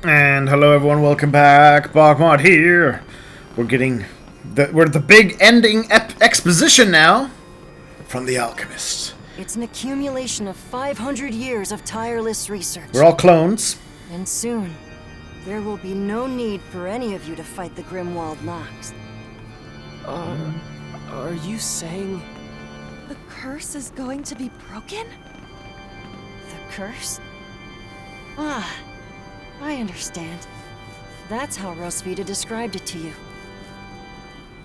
And hello everyone, welcome back. BogMod here. We're the big ending exposition now from The Alchemist. It's an accumulation of 500 years of tireless research. We're all clones. And soon, there will be no need for any of you to fight the Grimwald Nox. Are you saying... The curse is going to be broken? The curse? Ah, I understand. That's how Rosvita described it to you.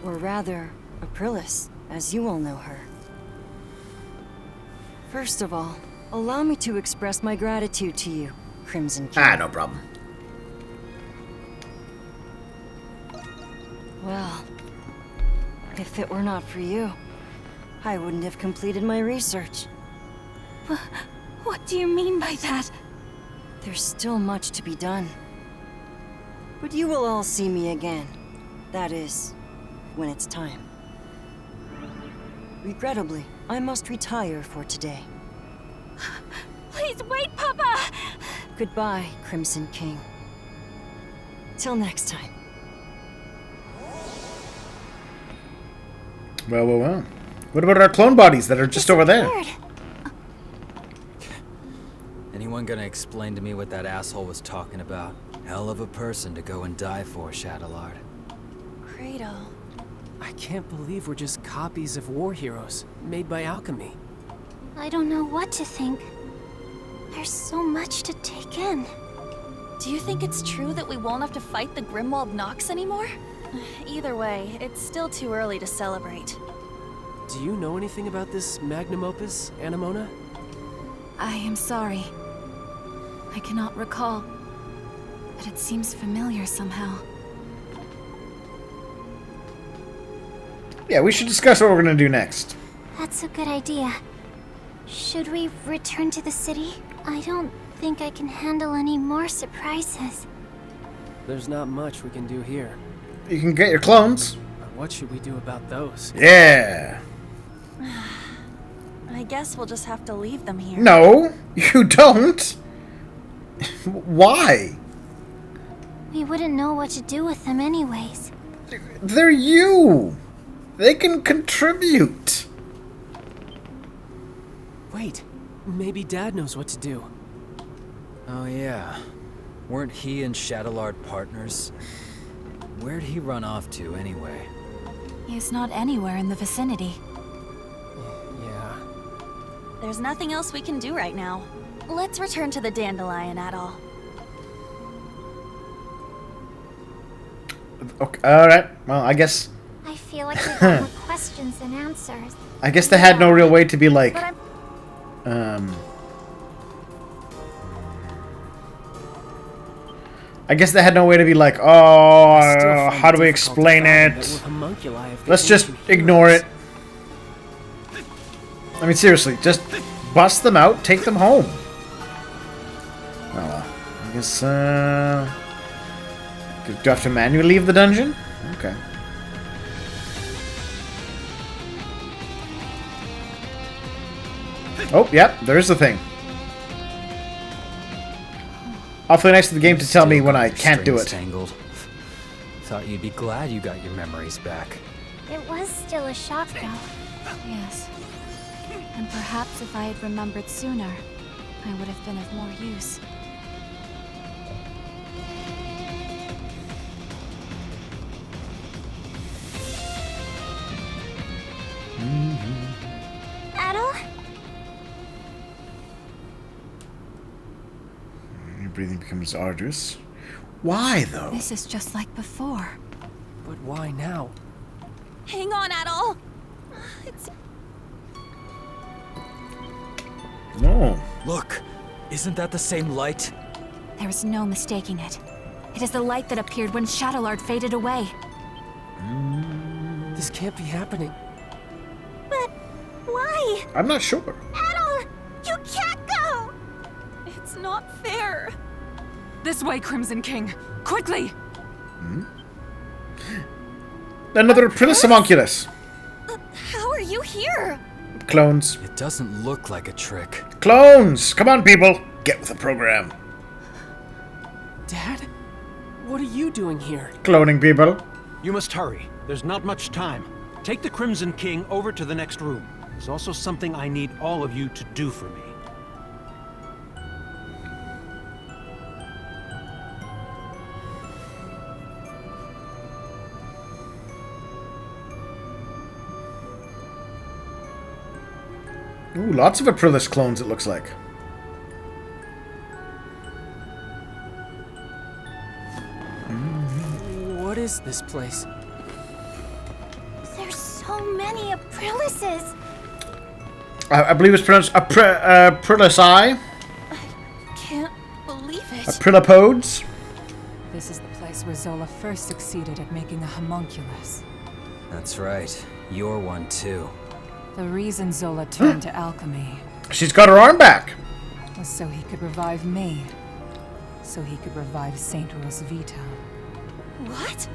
Or rather, Aprilis, as you all know her. First of all, allow me to express my gratitude to you, Crimson King. No problem. Well, if it were not for you, I wouldn't have completed my research. What do you mean by that? There's still much to be done. But you will all see me again. That is, when it's time. Regrettably, I must retire for today. Please wait, Papa! Goodbye, Crimson King. Till next time. Well. What about our clone bodies that are just over there? Anyone gonna explain to me what that asshole was talking about? Hell of a person to go and die for, Shadowlord. Cradle. I can't believe we're just copies of war heroes, made by alchemy. I don't know what to think. There's so much to take in. Do you think it's true that we won't have to fight the Grimwald Nox anymore? Either way, it's still too early to celebrate. Do you know anything about this magnum opus, Anemona? I am sorry. I cannot recall, but it seems familiar somehow. Yeah, we should discuss what we're gonna do next. That's a good idea. Should we return to the city? I don't think I can handle any more surprises. There's not much we can do here. You can get your clones. But what should we do about those? Yeah. I guess we'll just have to leave them here. No, you don't. Why? We wouldn't know what to do with them anyways. They're you. They can contribute. Wait, maybe Dad knows what to do. Oh yeah. Weren't he and Shadowlord partners? Where'd he run off to, anyway? He's not anywhere in the vicinity. Yeah. There's nothing else we can do right now. Let's return to the Dandelion Atoll. Okay, alright. Well, I guess... I feel like we have more questions than answers. I guess they had no real way to be like... But I guess they had no way to be like, oh, how do we explain it? Let's just ignore it. I mean, seriously, just bust them out, take them home. Oh, I guess, do I have to manually leave the dungeon? Okay. Oh, yep, there's the thing. Awfully nice of the game to tell me when I can't do it. Tangled. Thought you'd be glad you got your memories back. It was still a shock, though. yes. And perhaps if I had remembered sooner, I would have been of more use. Adel? Your breathing becomes arduous. Why, though? This is just like before. But why now? Hang on, Adel! It's... No. Look! Isn't that the same light? There is no mistaking it. It is the light that appeared when Shadowlord faded away. This can't be happening. But why? I'm not sure. Adel! You can't go! It's not fair. This way, Crimson King. Quickly! Another Aprilis homunculus. How are you here? Clones. It doesn't look like a trick. Clones! Come on, people! Get with the program. Dad? What are you doing here? Cloning people. You must hurry. There's not much time. Take the Crimson King over to the next room. There's also something I need all of you to do for me. Ooh, lots of Aprilis clones, it looks like. What is this place? There's so many Aprilises. I believe it's pronounced Aprilisi. Can't believe it. Aprilipodes. This is the place where Zola first succeeded at making a homunculus. That's right. You're one too. The reason Zola turned to alchemy She's got her arm back. was so he could revive me. So he could revive Saint Rosvita. What?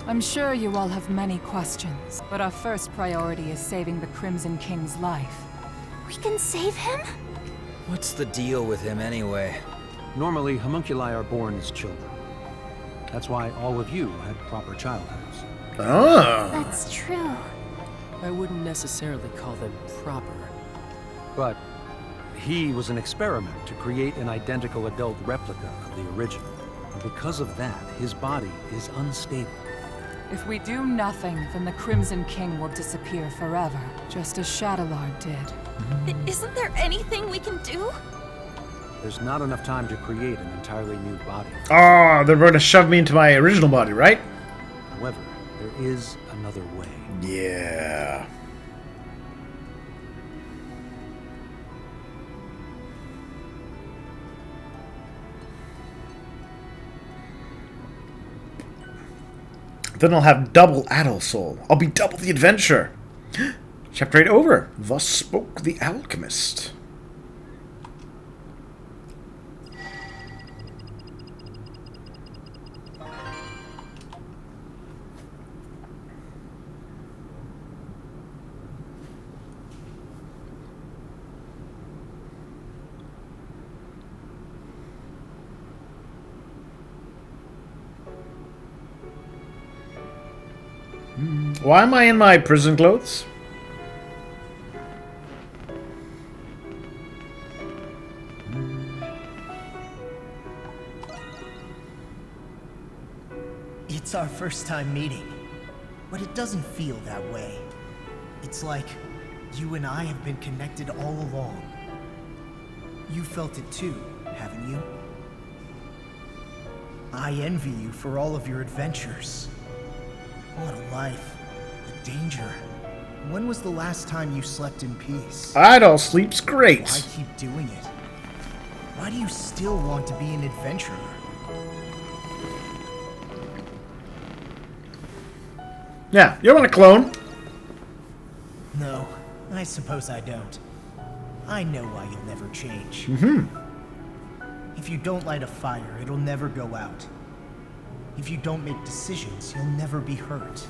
I'm sure you all have many questions, but our first priority is saving the Crimson King's life. We can save him? What's the deal with him anyway? Normally, homunculi are born as children. That's why all of you had proper childhoods. Oh. That's true. I wouldn't necessarily call them proper. But he was an experiment to create an identical adult replica of the original. And because of that, his body is unstable. If we do nothing, then the Crimson King will disappear forever, just as Shadowlord did. Isn't there anything we can do? There's not enough time to create an entirely new body. Oh, they're going to shove me into my original body, right? However, there is another way. Yeah. Then I'll have double adult soul. I'll be double the adventure. Chapter 8 over. Thus spoke the alchemist. Why am I in my prison clothes? It's our first time meeting, but it doesn't feel that way. It's like you and I have been connected all along. You felt it too, haven't you? I envy you for all of your adventures. What a life. The danger. When was the last time you slept in peace? Idle sleeps great. Why keep doing it? Why do you still want to be an adventurer? Yeah, you want a clone? No, I suppose I don't. I know why you'll never change. If you don't light a fire, it'll never go out. If you don't make decisions, you'll never be hurt.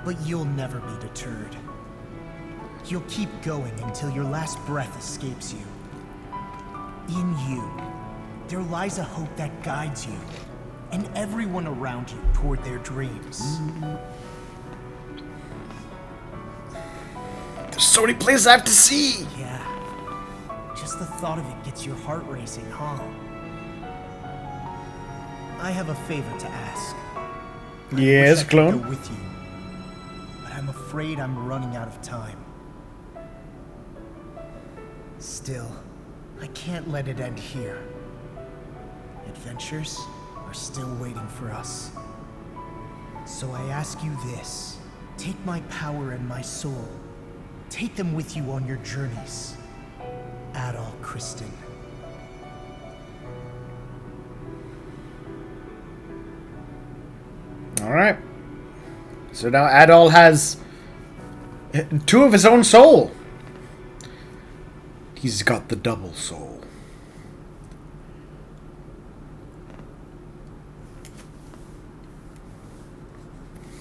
But you'll never be deterred. You'll keep going until your last breath escapes you. In you, there lies a hope that guides you, and everyone around you toward their dreams. There's so many places I have to see. Yeah. Just the thought of it gets your heart racing, huh? I have a favor to ask. Yes, I wish I could clone. go with you, but I'm afraid I'm running out of time. Still, I can't let it end here. Adventures are still waiting for us. So I ask you this. Take my power and my soul. Take them with you on your journeys. Adol Kristen. Alright. So now Adol has 2 of his own soul. He's got the double soul.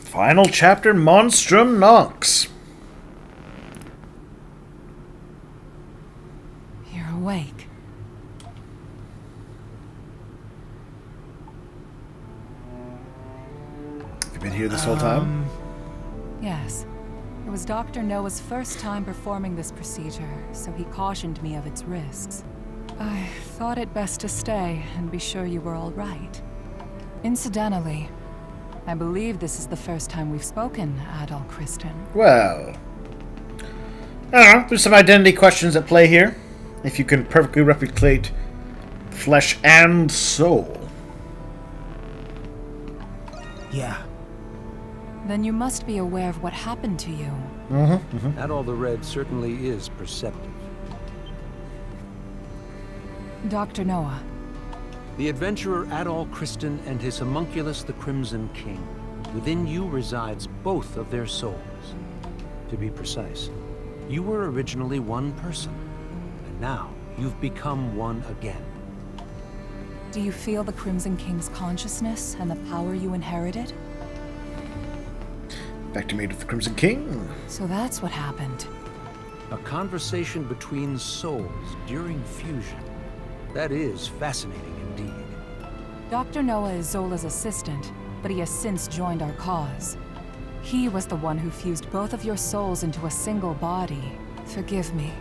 Final chapter, Monstrum Nox. You're awake. here this whole time? Yes. It was Dr. Noah's first time performing this procedure, so he cautioned me of its risks. I thought it best to stay and be sure you were all right. Incidentally, I believe this is the first time we've spoken, Adol Kristen. Well, I don't know. There's some identity questions at play here. If you can perfectly replicate flesh and soul. Yeah. Then you must be aware of what happened to you. Adol the Red certainly is perceptive. Dr. Noah. The adventurer Adol Kristen and his homunculus the Crimson King. Within you resides both of their souls. To be precise, you were originally one person, and now you've become one again. Do you feel the Crimson King's consciousness and the power you inherited? Back to meet with the Crimson King. So that's what happened. A conversation between souls during fusion. That is fascinating indeed. Dr. Noah is Zola's assistant, but he has since joined our cause. He was the one who fused both of your souls into a single body. Forgive me,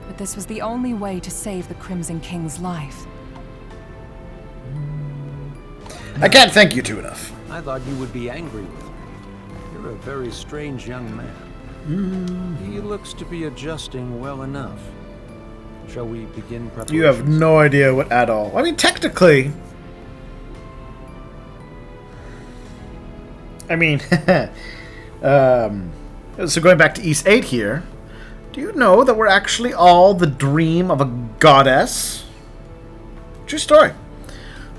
but this was the only way to save the Crimson King's life. I can't thank you two enough. I thought you would be angry with me. You're a very strange young man. He looks to be adjusting well enough. Shall we begin preparations? You have no idea what at all. I mean, technically... I mean... so going back to East 8 here, do you know that we're actually all the dream of a goddess? True story.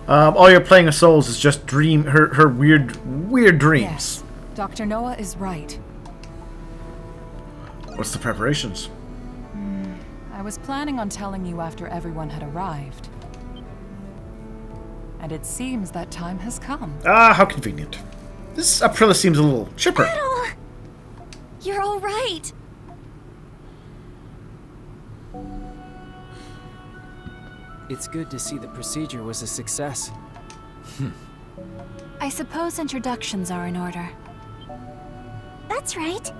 All you're playing of souls is just her weird dreams. Yes, Dr. Noah is right. What's the preparations? I was planning on telling you after everyone had arrived. And it seems that time has come. Ah, how convenient. This Aprilis seems a little chipper. Adol! You're all right. It's good to see the procedure was a success. I suppose introductions are in order. That's right.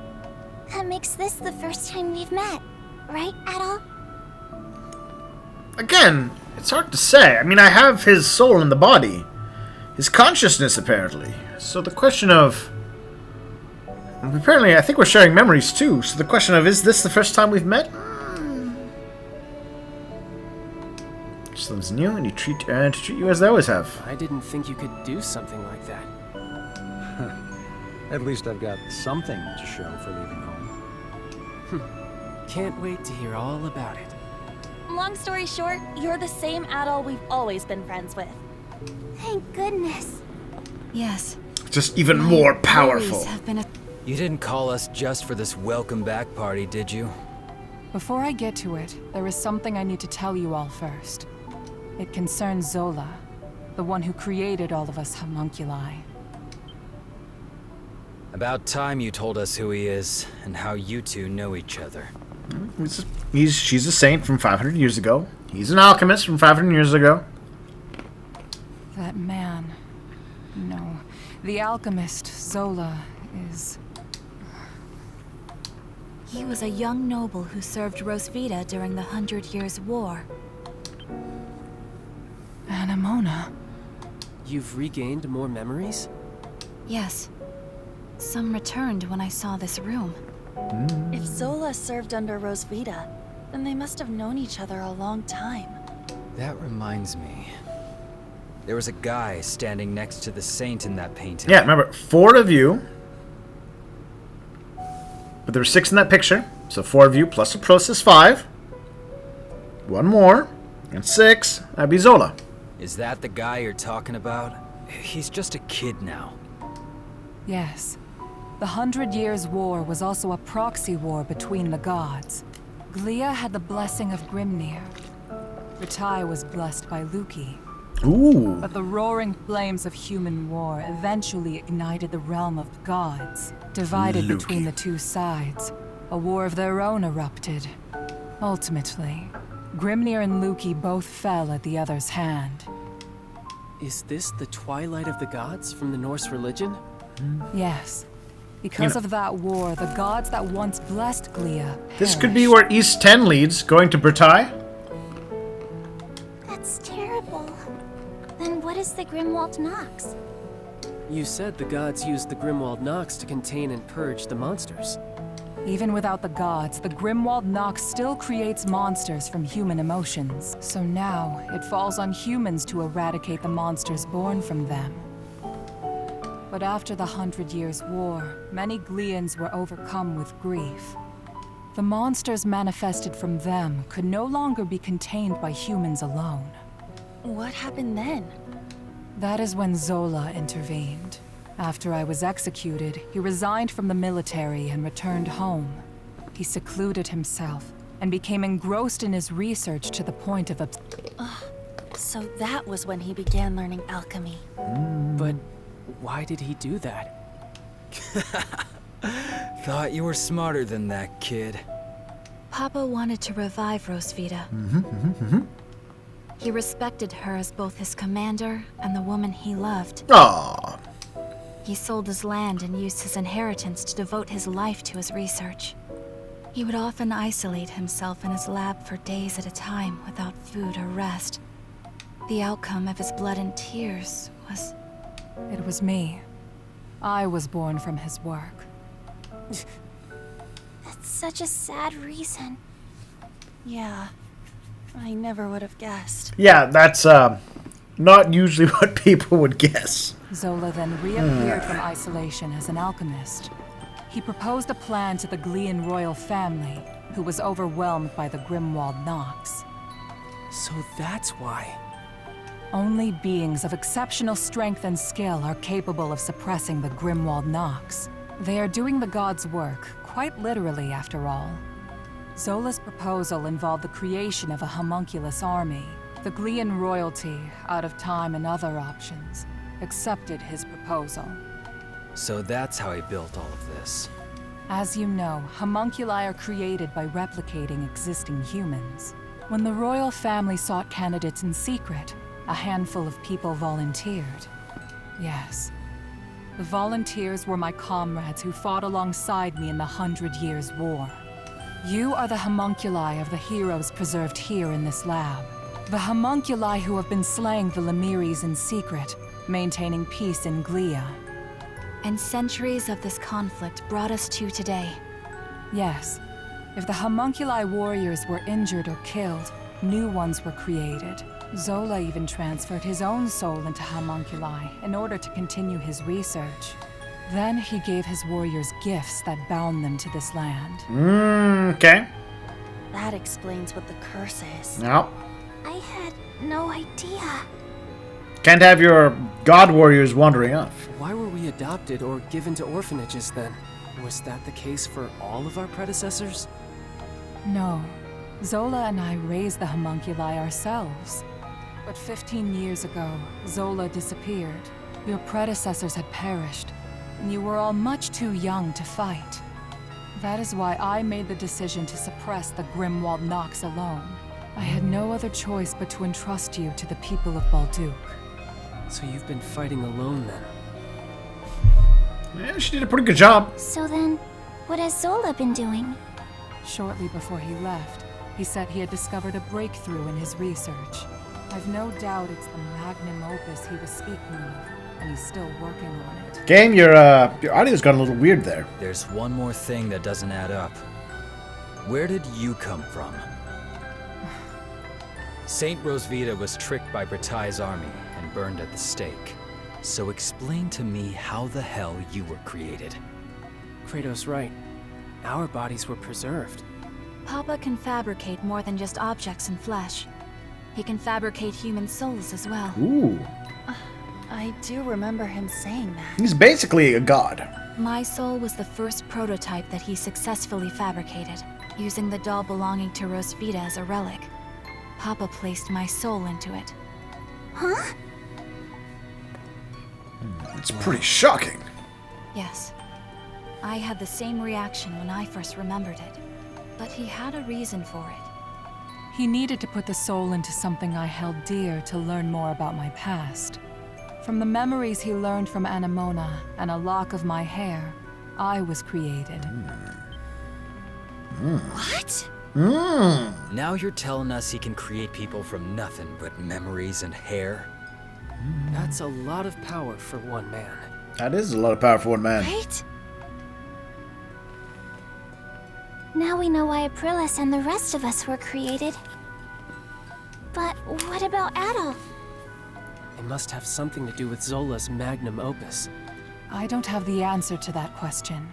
That makes this the first time we've met, right, Adol? Again, it's hard to say. I mean, I have his soul in the body. His consciousness, apparently. So the question of... Apparently, I think we're sharing memories, too. So the question of, is this the first time we've met? Something's new, and to treat you as they always have. I didn't think you could do something like that. At least I've got something to show for leaving home. Can't wait to hear all about it. Long story short, you're the same Adol we've always been friends with. Thank goodness. Yes. Just even more powerful. Worries have been a You didn't call us just for this welcome back party, did you? Before I get to it, there is something I need to tell you all first. It concerns Zola, the one who created all of us homunculi. About time you told us who he is, and how you two know each other. She's a saint from 500 years ago. He's an alchemist from 500 years ago. That man... No. The alchemist, Zola, is... He was a young noble who served Rosvita during the 100 Years' War. Anemona. You've regained more memories? Yes. Some returned when I saw this room. If Zola served under Rosvita, then they must have known each other a long time. That reminds me. There was a guy standing next to the saint in that painting. Yeah, remember, 4 of you. But there were 6 in that picture. So 4 of you plus Aprilis is 5. 1 more. And 6. That'd be Zola. Is that the guy you're talking about? He's just a kid now. Yes. The 100 Years' War was also a proxy war between the gods. Glia had the blessing of Grimnir. Ratai was blessed by Luki. Ooh. But the roaring flames of human war eventually ignited the realm of the gods. Divided Luki. between the two sides, a war of their own erupted. Ultimately, Grimnir and Luki both fell at the other's hand. Is this the Twilight of the Gods from the Norse religion? Yes. Because You know. of that war, the gods that once blessed Glia This could be perished. where East 10 leads, going to Bertai. That's terrible. Then what is the Grimwald Nox? You said the gods used the Grimwald Nox to contain and purge the monsters. Even without the gods, the Grimwald Nox still creates monsters from human emotions. So now, it falls on humans to eradicate the monsters born from them. But after the 100 Years' War, many Glians were overcome with grief. The monsters manifested from them could no longer be contained by humans alone. What happened then? That is when Zola intervened. After I was executed, he resigned from the military and returned home. He secluded himself and became engrossed in his research to the point of So that was when he began learning alchemy. But why did he do that? Thought you were smarter than that, kid. Papa wanted to revive Rosvita. He respected her as both his commander and the woman he loved. Aww. He sold his land and used his inheritance to devote his life to his research. He would often isolate himself in his lab for days at a time without food or rest. The outcome of his blood and tears was... It was me. I was born from his work. That's such a sad reason. Yeah, I never would have guessed. Yeah, that's not usually what people would guess. Zola then reappeared from isolation as an alchemist. He proposed a plan to the Glian royal family, who was overwhelmed by the Grimwald Nox. So that's why. Only beings of exceptional strength and skill are capable of suppressing the Grimwald Nox. They are doing the gods' work, quite literally after all. Zola's proposal involved the creation of a homunculus army. The Glian royalty, out of time and other options, accepted his proposal. So that's how he built all of this. As you know, homunculi are created by replicating existing humans. When the royal family sought candidates in secret, a handful of people volunteered. Yes. The volunteers were my comrades who fought alongside me in the 100 Years' War. You are the homunculi of the heroes preserved here in this lab. The homunculi who have been slaying the Lemiris in secret, maintaining peace in Glia. And centuries of this conflict brought us to today. Yes. If the homunculi warriors were injured or killed, new ones were created. Zola even transferred his own soul into homunculi in order to continue his research. Then he gave his warriors gifts that bound them to this land. Okay. That explains what the curse is. Now, I had no idea. can't have your god warriors wandering off. Why were we adopted or given to orphanages then? Was that the case for all of our predecessors? No. Zola and I raised the homunculi ourselves. But 15 years ago, Zola disappeared. Your predecessors had perished, and you were all much too young to fight. That is why I made the decision to suppress the Grimwald Nox alone. I had no other choice but to entrust you to the people of Balduq. So you've been fighting alone then? Yeah, she did a pretty good job. So then, what has Zola been doing? Shortly before he left, he said he had discovered a breakthrough in his research. I've no doubt it's the magnum opus he was speaking of, and he's still working on it. Game, your audio's gone a little weird there. There's one more thing that doesn't add up. Where did you come from? Saint Rosvita was tricked by Bretai's army and burned at the stake. So explain to me how the hell you were created. Kratos' right. Our bodies were preserved. Papa can fabricate more than just objects and flesh. He can fabricate human souls as well. Ooh. I do remember him saying that. He's basically a god. My soul was the first prototype that he successfully fabricated, using the doll belonging to Rosvita as a relic. Papa placed my soul into it. Huh? It's pretty shocking. Yes. I had the same reaction when I first remembered it. But he had a reason for it. He needed to put the soul into something I held dear to learn more about my past. From the memories he learned from Anemona and a lock of my hair, I was created. What? Now you're telling us he can create people from nothing but memories and hair? That's a lot of power for one man. That is a lot of power for one man. Right? Now we know why Aprilis and the rest of us were created. But what about Adolf? It must have something to do with Zola's magnum opus. I don't have the answer to that question.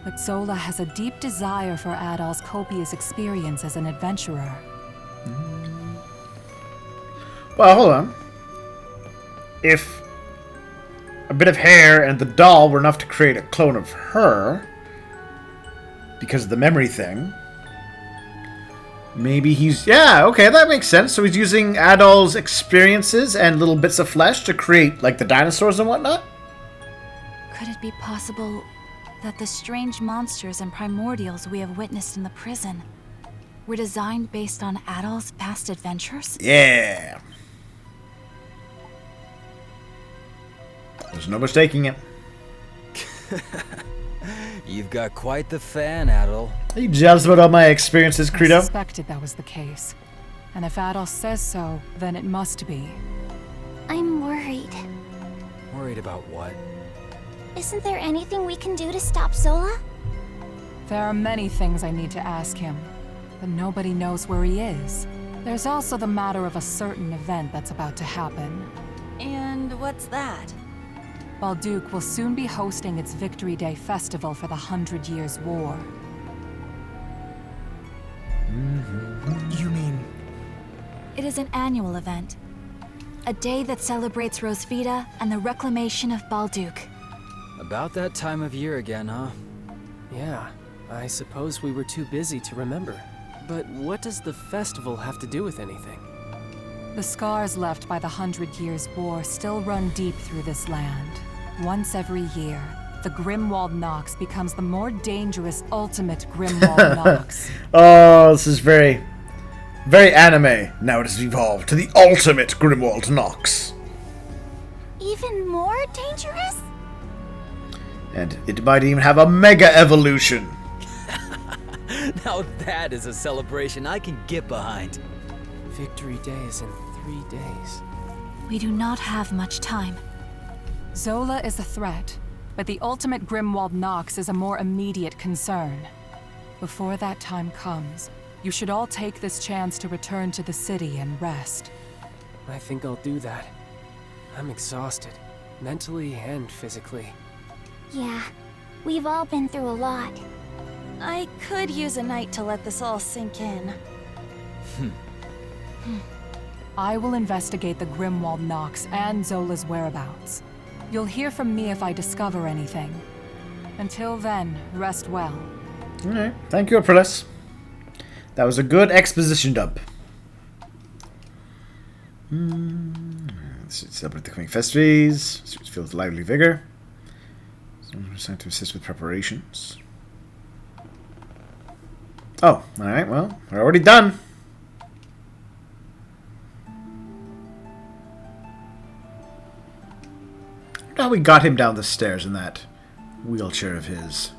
But Zola has a deep desire for Adolf's copious experience as an adventurer. Well, hold on. If a bit of hair and the doll were enough to create a clone of her, because of the memory thing, maybe he's... Yeah, okay, that makes sense. So he's using Adolf's experiences and little bits of flesh to create, like, the dinosaurs and whatnot? Could it be possible that the strange monsters and primordials we have witnessed in the prison were designed based on Adolf's past adventures? Yeah. There's no mistaking it. You've got quite the fan, Adol. Are you jealous about all my experiences, Credo? I suspected that was the case. And if Adolf says so, then it must be. I'm worried. Worried about what? Isn't there anything we can do to stop Zola? There are many things I need to ask him, but nobody knows where he is. There's also the matter of a certain event that's about to happen. And what's that? Balduke will soon be hosting its Victory Day festival for the 100 Years' War. You mean... It is an annual event. A day that celebrates Rosvita and the reclamation of Balduke. About that time of year again, huh? Yeah, I suppose we were too busy to remember. But what does the festival have to do with anything? The scars left by the 100 Years' War still run deep through this land. Once every year, the Grimwald Nox becomes the more dangerous ultimate Grimwald Nox. Oh, this is very, very anime. Now it has evolved to the ultimate Grimwald Nox. Even more dangerous? And it might even have a mega evolution. Now that is a celebration I can get behind. Victory Day is in 3 days. We do not have much time. Zola is a threat, but the ultimate Grimwald Nox is a more immediate concern. Before that time comes, you should all take this chance to return to the city and rest. I think I'll do that. I'm exhausted, mentally and physically. Yeah, we've all been through a lot. I could use a night to let this all sink in. I will investigate the Grimwald Nox and Zola's whereabouts. You'll hear from me if I discover anything. Until then, rest well. Alright, thank you, Aprilis. That was a good exposition dump. Let's celebrate the coming festivities. Suits filled with lively vigor. Someone assigned to assist with preparations. Oh, alright, well, we're already done. How we got him down the stairs in that wheelchair of his.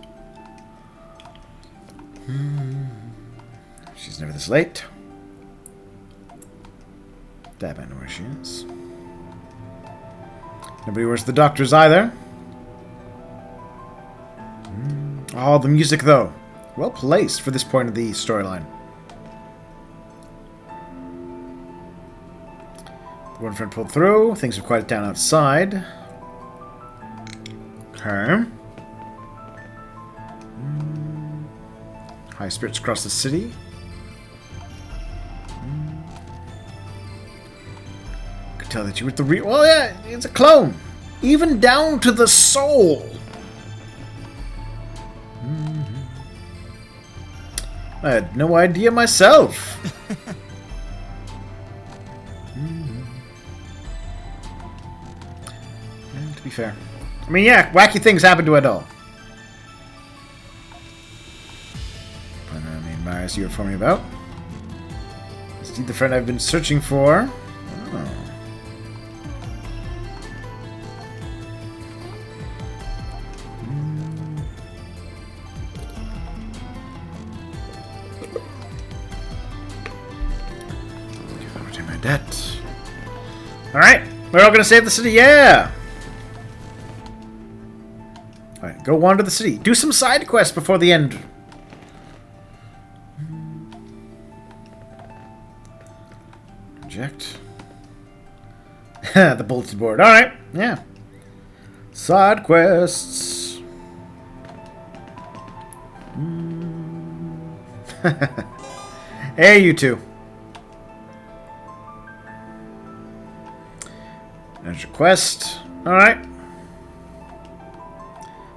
She's never this late. Damn, I know where she is. Nobody wears the doctors either. Oh, the music though. Well placed for this point of the storyline. The one friend pulled through. Things have quieted down outside. Okay. High spirits across the city. Could tell that you were the real. Well, yeah, it's a clone. Even down to the soul. I had no idea myself. And to be fair. I mean, yeah, wacky things happen to Adol. Panorama admires you inform me about. Is he the friend I've been searching for? Oh. Pay my debt. Alright, we're all gonna save the city, yeah! Alright, go wander the city. Do some side quests before the end. Reject. The bulletin board. Alright, yeah. Side quests. Hey, you two. There's your quest. Alright.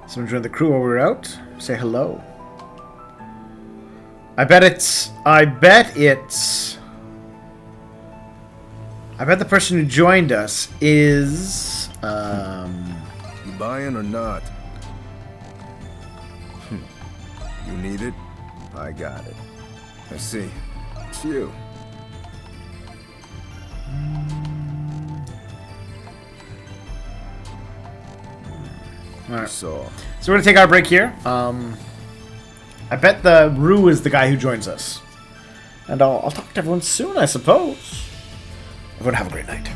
Someone joined the crew while we were out. Say hello. I bet the person who joined us is You buying or not? You need it? I got it. I see. It's you. Alright. So So we're gonna take our break here. I bet the Rue is the guy who joins us. And I'll talk to everyone soon, I suppose. Everyone have a great night.